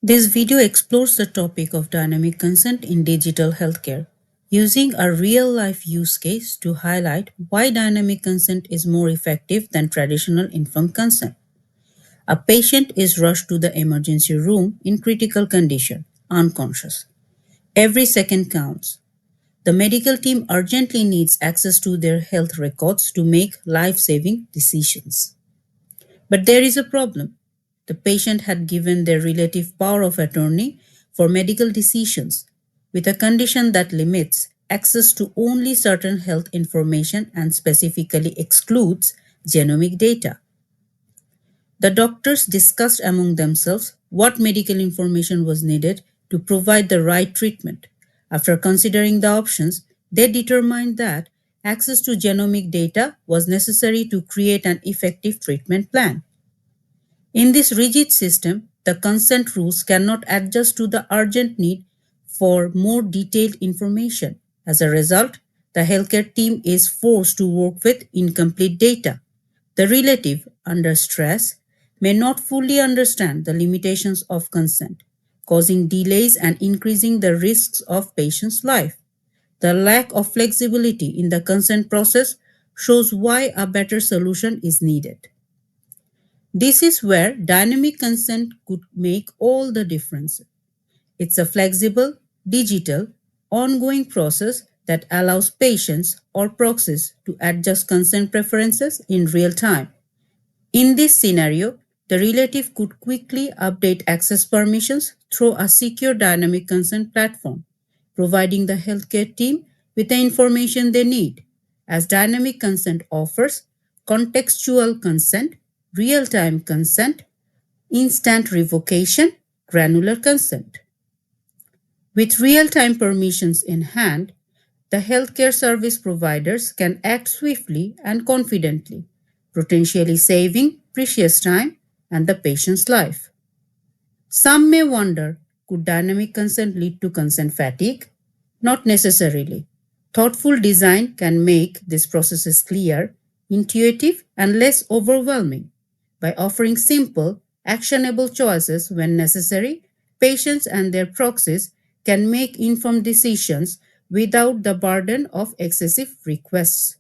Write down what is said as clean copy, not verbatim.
This video explores the topic of dynamic consent in digital healthcare, using a real-life use case to highlight why dynamic consent is more effective than traditional informed consent. A patient is rushed to the emergency room in critical condition, unconscious. Every second counts. The medical team urgently needs access to their health records to make life-saving decisions. But there is a problem. The patient had given their relative power of attorney for medical decisions, with a condition that limits access to only certain health information and specifically excludes genomic data. The doctors discussed among themselves what medical information was needed to provide the right treatment. After considering the options, they determined that access to genomic data was necessary to create an effective treatment plan. In this rigid system, the consent rules cannot adjust to the urgent need for more detailed information. As a result, the healthcare team is forced to work with incomplete data. The relative, under stress, may not fully understand the limitations of consent, causing delays and increasing the risks of patient's life. The lack of flexibility in the consent process shows why a better solution is needed. This is where dynamic consent could make all the difference. It's a flexible, digital, ongoing process that allows patients or proxies to adjust consent preferences in real time. In this scenario, the relative could quickly update access permissions through a secure dynamic consent platform, providing the healthcare team with the information they need, as dynamic consent offers contextual consent, real time consent, instant revocation, granular consent. With real time permissions in hand, the healthcare service providers can act swiftly and confidently, potentially saving precious time and the patient's life. Some may wonder, could dynamic consent lead to consent fatigue? Not necessarily. Thoughtful design can make these processes clear, intuitive, and less overwhelming. By offering simple, actionable choices when necessary, patients and their proxies can make informed decisions without the burden of excessive requests.